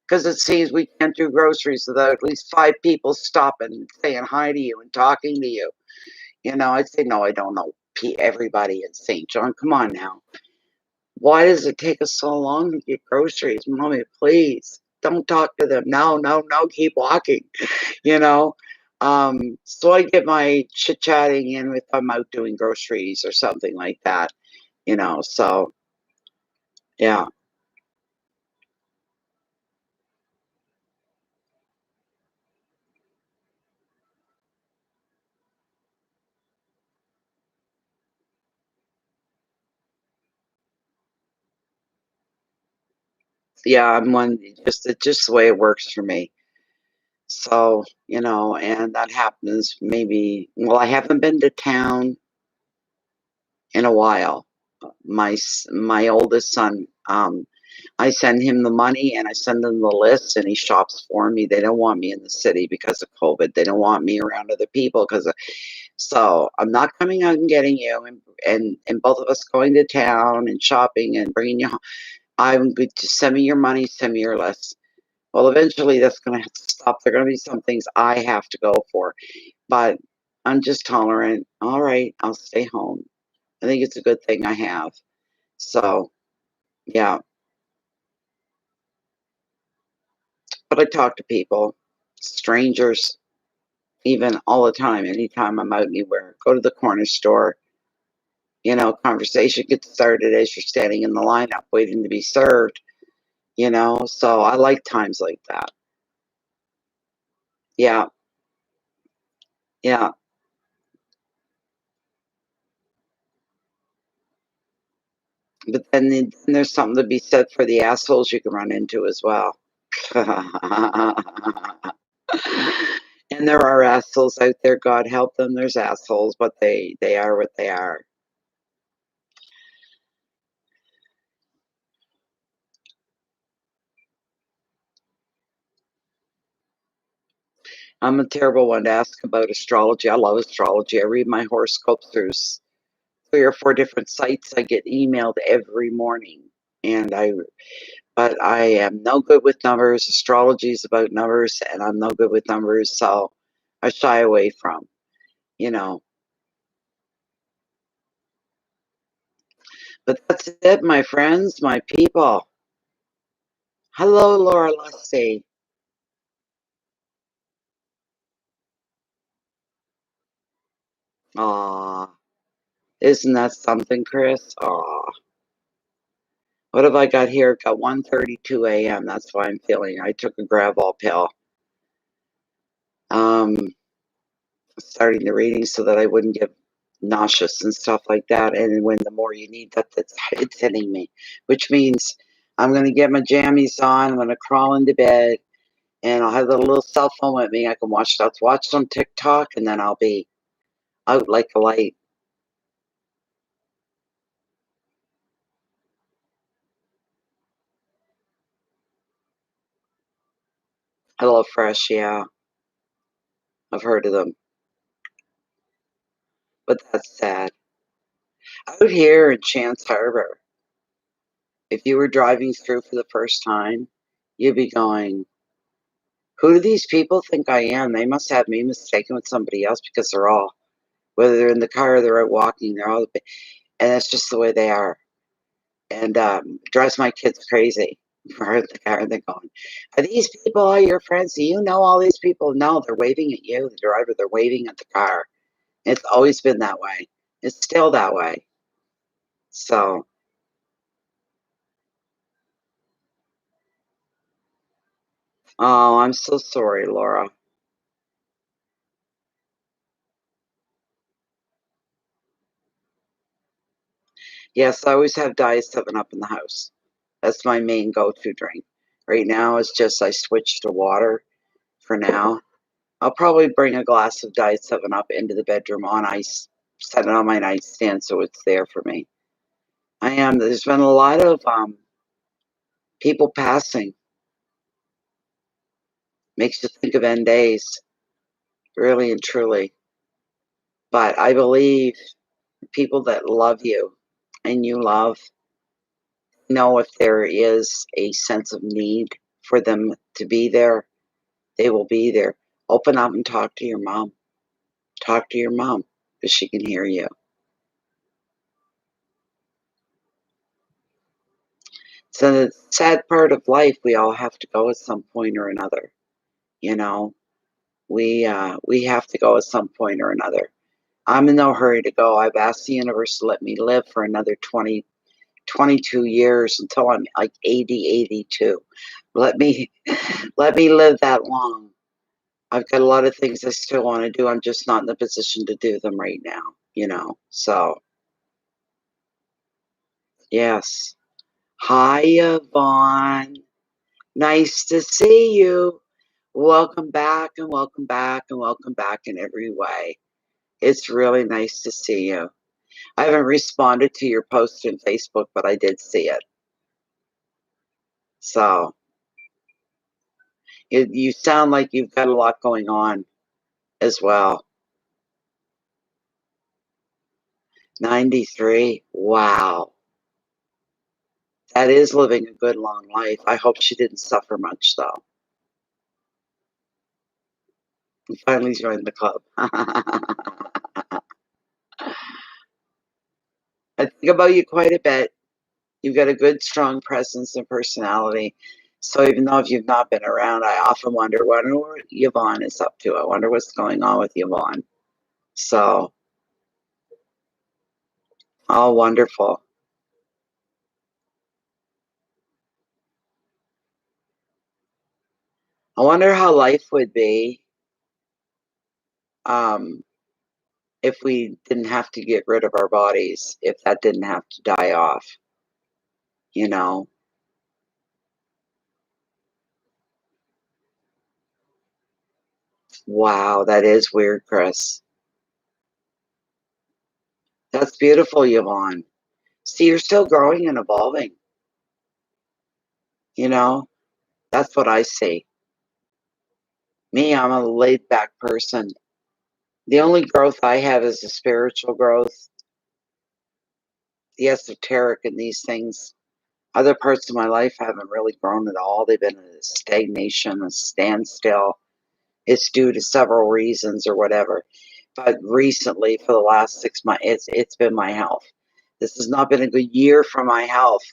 Because it seems we can't do groceries without at least 5 people stopping and saying hi to you and talking to you." You know, I'd say, "No, I don't know everybody in St. John. Come on now. Why does it take us so long to get groceries? Mommy, please don't talk to them. No, no, no, keep walking." You know? So I get my chit chatting in if I'm out doing groceries or something like that, you know. So yeah. Yeah, I'm one just it's just the way it works for me. So, and that happens maybe well, I haven't been to town in a while. My oldest son, I send him the money and I send him the list and he shops for me. They don't want me in the city because of COVID. They don't want me around other people so I'm not coming out and getting you and both of us going to town and shopping and bringing you home. I'm good to send me your money, send me your list. Well, eventually that's going to have to stop. There are going to be some things I have to go for, but I'm just tolerant. All right, I'll stay home. I think it's a good thing I have. So, yeah, but I talk to people, strangers, even all the time, anytime I'm out anywhere. Go to the corner store, conversation gets started as you're standing in the lineup waiting to be served, so I like times like that. Yeah, yeah. But then there's something to be said for the assholes you can run into as well. And there are assholes out there, God help them, there's assholes, but they are what they are. I'm a terrible one to ask about astrology. I love astrology. I read my horoscope through 3 or 4 different sites. I get emailed every morning, but I am no good with numbers. Astrology is about numbers, and I'm no good with numbers, so I shy away from, you know. But that's it, my friends, my people. Hello, Laura Lusty. Aw, isn't that something, Chris? Aw. What have I got here? Got 1:32 a.m. That's why I'm feeling. I took a Gravol pill. Starting the reading so that I wouldn't get nauseous and stuff like that. And when the more you need that, it's hitting me, which means I'm going to get my jammies on. I'm going to crawl into bed, and I'll have the little cell phone with me. I can watch some TikTok, and then I'll be out like a light. Hello Fresh, yeah, I've heard of them, but that's sad. Out here in Chance Harbor, if you were driving through for the first time, you'd be going, who do these people think I am? They must have me mistaken with somebody else because they're all, whether they're in the car or they're out walking, they're all, and that's just the way they are. And drives my kids crazy. We're in the car and they're going, are these people all your friends? Do you know all these people? No, they're waving at you, the driver, they're waving at the car. It's always been that way. It's still that way. So, oh, I'm so sorry, Laura. Yes, I always have Diet 7 Up in the house. That's my main go-to drink. Right now, it's just I switched to water for now. I'll probably bring a glass of Diet 7 Up into the bedroom on ice, set it on my nightstand so it's there for me. I am. There's been a lot of people passing. Makes you think of end days, really and truly. But I believe people that love you and you love know if there is a sense of need for them to be there, they will be there. Open up and talk to your mom. Talk to your mom because she can hear you. So the sad part of life, we all have to go at some point or another. You know, we have to go at some point or another. I'm in no hurry to go. I've asked the universe to let me live for another 22 years until I'm like 80, 82. Let me let me live that long. I've got a lot of things I still want to do. I'm just not in the position to do them right now, you know. So, yes. Hi, Yvonne. Nice to see you. Welcome back and welcome back and welcome back in every way. It's really nice to see you. I haven't responded to your post on Facebook, but I did see it. So, you sound like you've got a lot going on as well. 93. Wow. That is living a good long life. I hope she didn't suffer much, though. You finally joined the club. I think about you quite a bit. You've got a good, strong presence and personality. So even though if you've not been around, I often wonder what Yvonne is up to. I wonder what's going on with Yvonne. So, oh, wonderful. I wonder how life would be um, if we didn't have to get rid of our bodies, if that didn't have to die off, you know? Wow, that is weird, Chris. That's beautiful, Yvonne. See, you're still growing and evolving, you know? That's what I see. Me, I'm a laid back person. The only growth I have is the spiritual growth, the esoteric, and these things. Other parts of my life haven't really grown at all. They've been in a stagnation, a standstill. It's due to several reasons or whatever. But recently, for the last 6 months, it's been my health. This has not been a good year for my health.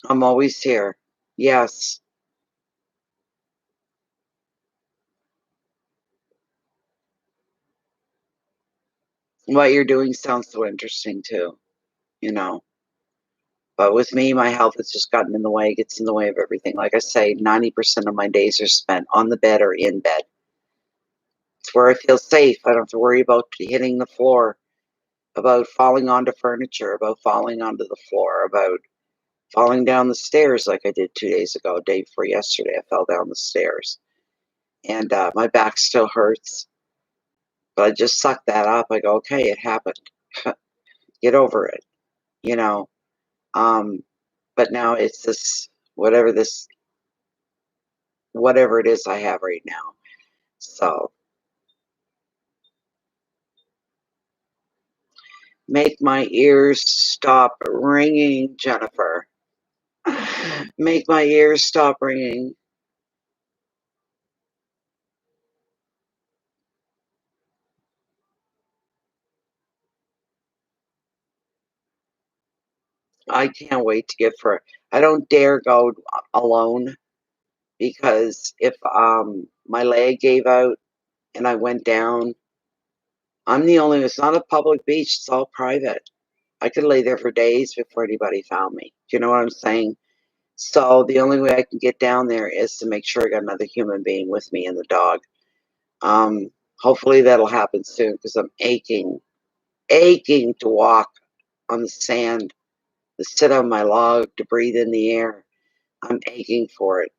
I'm always here. Yes. What you're doing sounds so interesting too, you know. But with me, my health has just gotten in the way, gets in the way of everything. Like I say, 90% of my days are spent on the bed or in bed. It's where I feel safe. I don't have to worry about hitting the floor, about falling onto furniture, about falling onto the floor, about falling down the stairs like I did 2 days ago, day before yesterday. I fell down the stairs. And my back still hurts. But I just suck that up. I go, okay, it happened. Get over it, you know. Um, but now it's whatever this, whatever it is I have right now. So make my ears stop ringing, Jennifer. Make my ears stop ringing. I can't wait to get for. I don't dare go alone because if my leg gave out and I went down, I'm the only. It's not a public beach. It's all private. I could lay there for days before anybody found me. Do you know what I'm saying? So the only way I can get down there is to make sure I got another human being with me and the dog. Um, Hopefully that'll happen soon because I'm aching to walk on the sand, to sit on my log, to breathe in the air. I'm aching for it.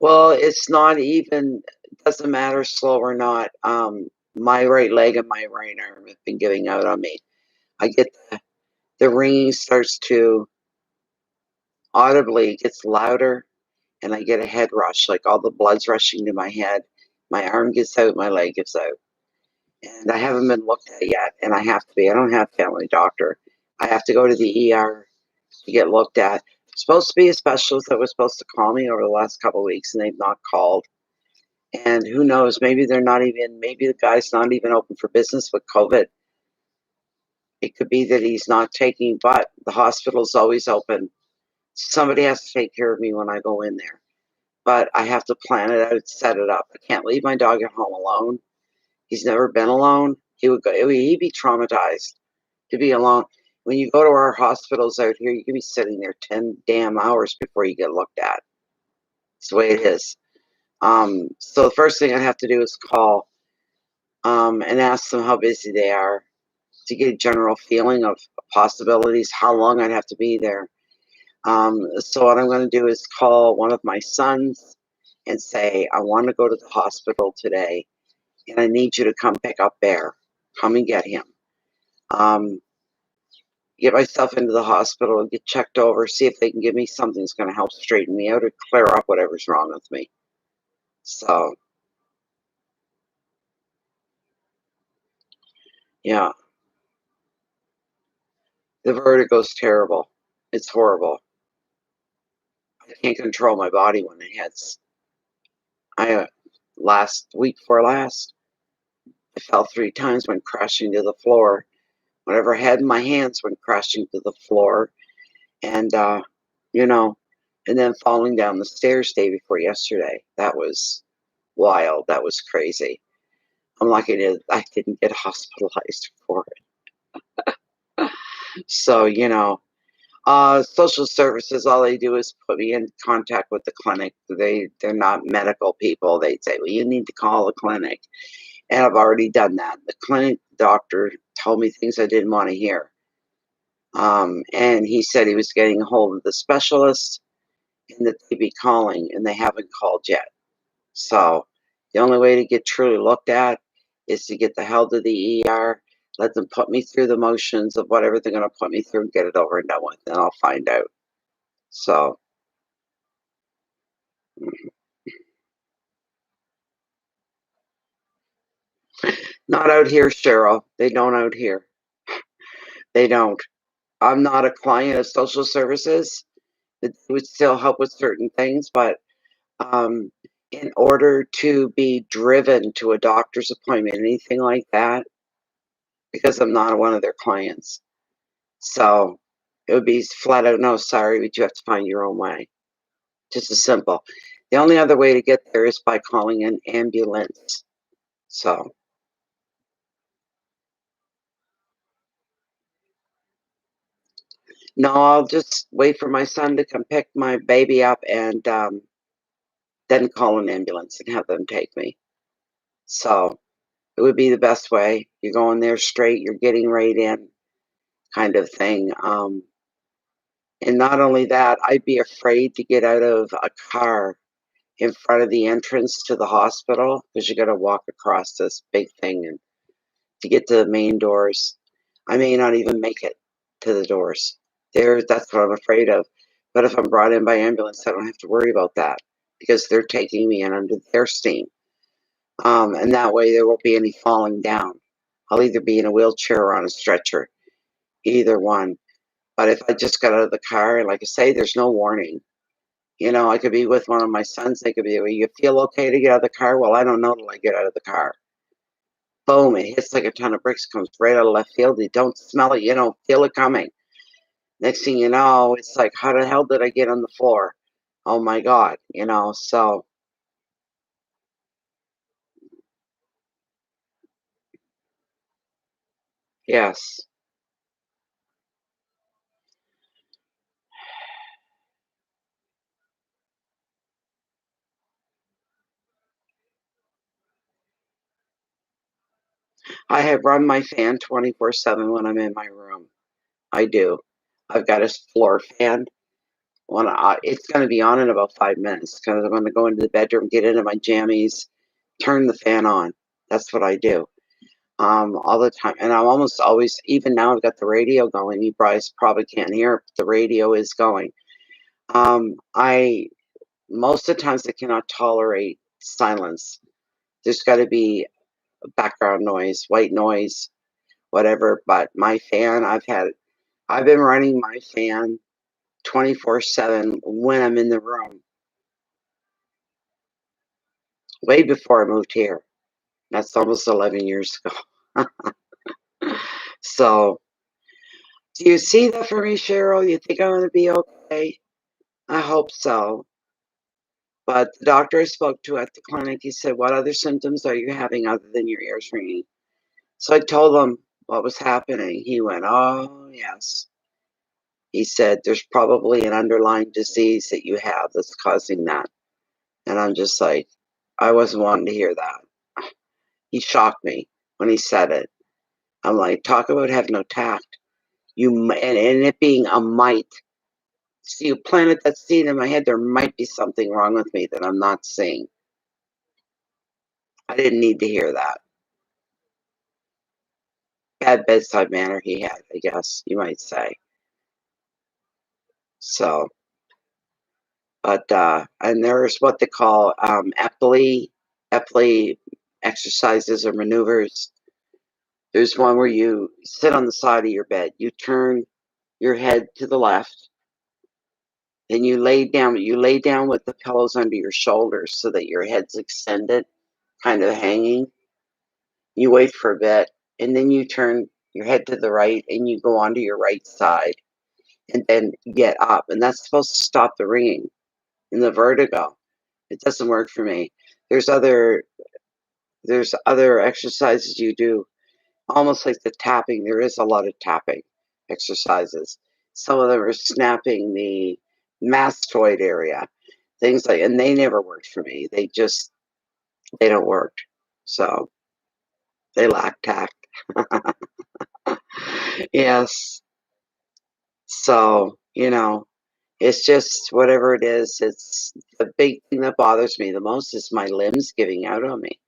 Well, it's not even, it doesn't matter slow or not. My right leg and my right arm have been giving out on me. I get the ringing starts to audibly, it gets louder, and I get a head rush, like all the blood's rushing to my head. My arm gets out, my leg gives out. And I haven't been looked at yet, and I have to be. I don't have a family doctor. I have to go to the ER to get looked at. Supposed to be a specialist that was supposed to call me over the last couple of weeks, and they've not called. And who knows? Maybe they're not even. Maybe the guy's not even open for business with COVID. It could be that he's not taking, but the hospital's always open. Somebody has to take care of me when I go in there. But I have to plan it out, set it up. I can't leave my dog at home alone. He's never been alone. He'd be traumatized to be alone. When you go to our hospitals out here, you can be sitting there 10 damn hours before you get looked at. It's the way it is. So the first thing I have to do is call and ask them how busy they are to get a general feeling of possibilities, how long I'd have to be there. So what I'm going to do is call one of my sons and say, I want to go to the hospital today and I need you to come pick up Bear. Come and get him. Um, get myself into the hospital, get checked over, see if they can give me something that's going to help straighten me out or clear up whatever's wrong with me. So, yeah, the vertigo's terrible. It's horrible. I can't control my body when it hits. Last week before last, I fell 3 times, went crashing to the floor. Whatever I had in my hands went crashing to the floor. And, you know, and then falling down the stairs day before yesterday. That was wild. That was crazy. I'm lucky that I didn't get hospitalized for it. So, social services, all they do is put me in contact with the clinic. They're not medical people. They'd say, well, you need to call the clinic. And I've already done that. The clinic doctor told me things I didn't want to hear. And he said he was getting a hold of the specialist and that they'd be calling, and they haven't called yet. So the only way to get truly looked at is to get the hell to the ER, let them put me through the motions of whatever they're going to put me through and get it over and done with, and I'll find out. So, not out here, Cheryl. They don't out here. They don't. I'm not a client of social services. It would still help with certain things, but in order to be driven to a doctor's appointment, anything like that, because I'm not one of their clients. So it would be flat out, no, sorry, but you have to find your own way. Just as simple. The only other way to get there is by calling an ambulance. So, no, I'll just wait for my son to come pick my baby up and then call an ambulance and have them take me. So it would be the best way. You're going there straight, you're getting right in, kind of thing. And not only that, I'd be afraid to get out of a car in front of the entrance to the hospital because you got to walk across this big thing and to get to the main doors. I may not even make it to the doors. That's what I'm afraid of. But if I'm brought in by ambulance, I don't have to worry about that because they're taking me in under their steam. And that way there won't be any falling down. I'll either be in a wheelchair or on a stretcher, either one. But if I just got out of the car, and like I say, there's no warning. You know, I could be with one of my sons. They could be, well, you feel okay to get out of the car? Well, I don't know till I get out of the car. Boom, it hits like a ton of bricks, comes right out of left field. You don't smell it, you don't feel it coming. Next thing you know, it's like, how the hell did I get on the floor? Oh my God, you know, so yes. I have run my fan 24/7 when I'm in my room. I do. I've got a floor fan. It's going to be on in about 5 minutes because I'm going to go into the bedroom, get into my jammies, turn the fan on. That's what I do all the time. And I'm almost always, even now, I've got the radio going. You guys probably can't hear it, but the radio is going. I most of the times I cannot tolerate silence. There's got to be background noise, white noise, whatever. But my fan, I've been running my fan 24/7 when I'm in the room, way before I moved here. That's almost 11 years ago. So, do you see that for me, Cheryl? You think I'm going to be okay? I hope so. But the doctor I spoke to at the clinic, he said, what other symptoms are you having other than your ears ringing? So I told him what was happening. He went, oh, yes. He said, there's probably an underlying disease that you have that's causing that. And I'm just like, I wasn't wanting to hear that. He shocked me when he said it. I'm like, talk about having no tact. And it being a might. So you planted that seed in my head. There might be something wrong with me that I'm not seeing. I didn't need to hear that. Bad bedside manner he had, I guess you might say. So, but and there's what they call Epley exercises or maneuvers. There's one where you sit on the side of your bed, you turn your head to the left, then you lay down. You lay down with the pillows under your shoulders so that your head's extended, kind of hanging. You wait for a bit, and then you turn your head to the right, and you go onto your right side, and then get up. And that's supposed to stop the ringing and the vertigo. It doesn't work for me. There's other exercises you do, almost like the tapping. There is a lot of tapping exercises. Some of them are snapping the mastoid area, things like, and they never worked for me. They don't work. So they lack tact. Yes. So, it's just whatever it is. It's the big thing that bothers me the most is my limbs giving out on me.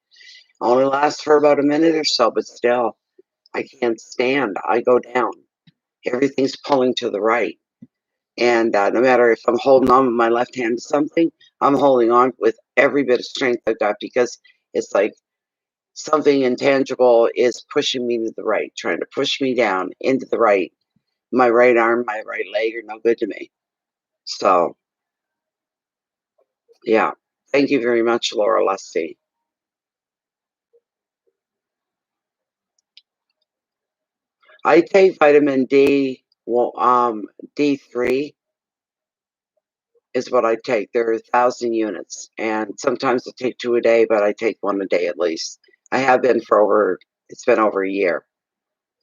Only lasts for about a minute or so, but still, I can't stand. I go down. Everything's pulling to the right. And no matter if I'm holding on with my left hand to something, I'm holding on with every bit of strength I've got because it's like something intangible is pushing me to the right, trying to push me down into the right. My right arm, my right leg are no good to me. So, yeah. Thank you very much, Laura Lusty. I take vitamin D. Well, D3 is what I take. There are 1,000 units, and sometimes I take 2 a day, but I take 1 a day at least. I have been for over. It's been over a year.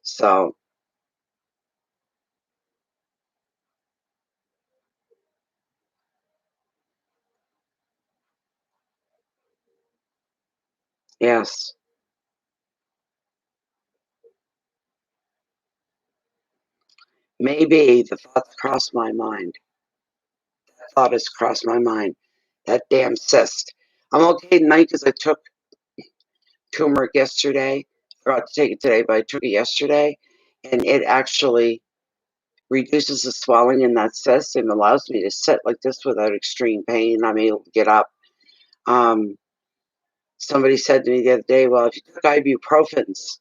So, yes, maybe the thoughts crossed my mind. That thought has crossed my mind. That damn cyst. I'm okay tonight because I took turmeric yesterday. Forgot to take it today, but I took it yesterday, and it actually reduces the swelling in that cyst and allows me to sit like this without extreme pain. I'm able to get up. Um, Somebody said to me the other day, "Well, if you took ibuprofens,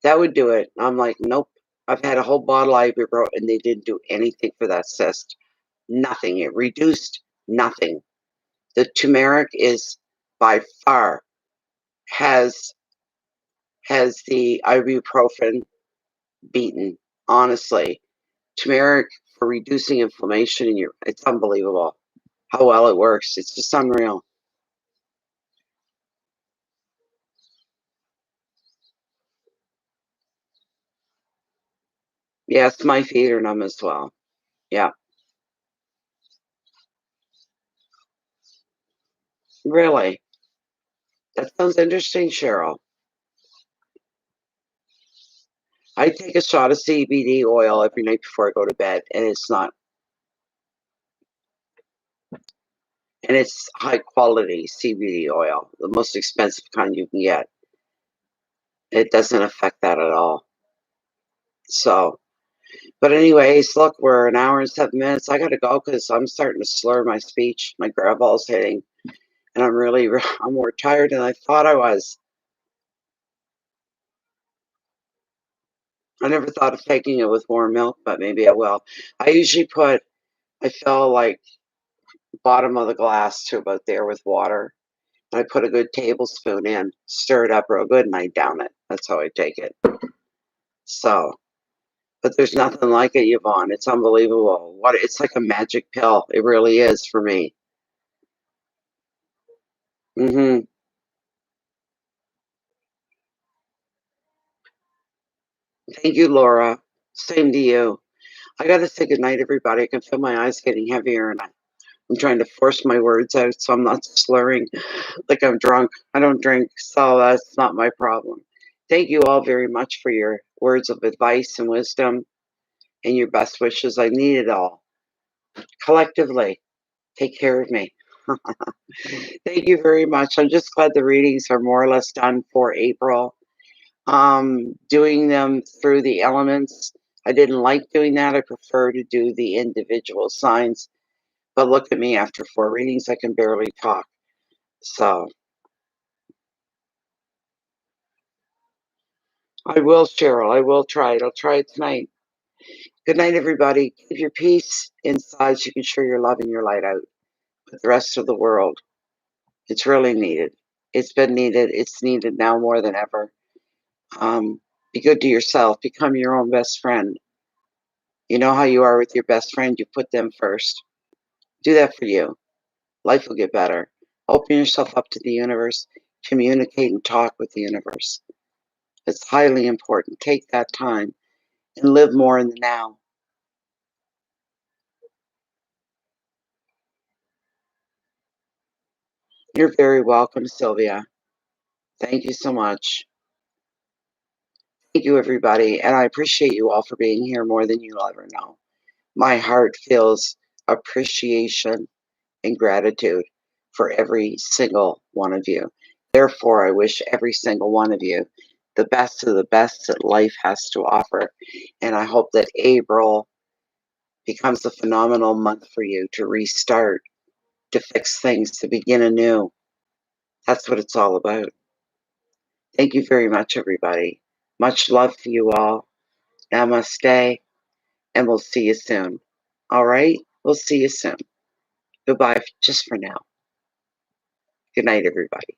that would do it." I'm like, "Nope. I've had a whole bottle of ibuprofen, and they didn't do anything for that cyst. Nothing. It reduced nothing. The turmeric is by far has the ibuprofen beaten. Honestly, turmeric for reducing inflammation in it's unbelievable how well it works. It's just unreal." Yes, my feet are numb as well. Yeah, really. That sounds interesting, Cheryl. I take a shot of CBD oil every night before I go to bed, and it's high quality CBD oil, the most expensive kind you can get. It doesn't affect that at all. So, but anyways, look, we're an hour and 7 minutes. I gotta go because I'm starting to slur my speech. My gravel's hitting, and I'm more tired than I thought I was. I never thought of taking it with warm milk, but maybe I will. I fill like bottom of the glass to about there with water. And I put a good tablespoon in, stir it up real good, and I down it. That's how I take it. So, but there's nothing like it, Yvonne. It's unbelievable. It's like a magic pill. It really is for me. Hmm. Thank you, Laura. Same to you. I gotta say goodnight, everybody. I can feel my eyes getting heavier, and I'm trying to force my words out so I'm not slurring like I'm drunk. I don't drink, so that's not my problem. Thank you all very much for your words of advice and wisdom and your best wishes. I need it all. Collectively, take care of me. Thank you very much. I'm just glad the readings are more or less done for April. Doing them through the elements. I didn't like doing that. I prefer to do the individual signs. But look at me, after 4 readings, I can barely talk. So I will, Cheryl. I will try it. I'll try it tonight. Good night, everybody. Keep your peace inside so you can share your love and your light out with the rest of the world. It's really needed. It's been needed. It's needed now more than ever. Be good to yourself. Become your own best friend. You know how you are with your best friend. You put them first. Do that for you. Life will get better. Open yourself up to the universe. Communicate and talk with the universe. It's highly important. Take that time and live more in the now. You're very welcome, Sylvia. Thank you so much. Thank you, everybody. And I appreciate you all for being here more than you'll ever know. My heart feels appreciation and gratitude for every single one of you. Therefore, I wish every single one of you the best of the best that life has to offer. And I hope that April becomes a phenomenal month for you to restart, to fix things, to begin anew. That's what it's all about. Thank you very much, everybody. Much love to you all. Namaste, and we'll see you soon. All right? We'll see you soon. Goodbye just for now. Good night, everybody.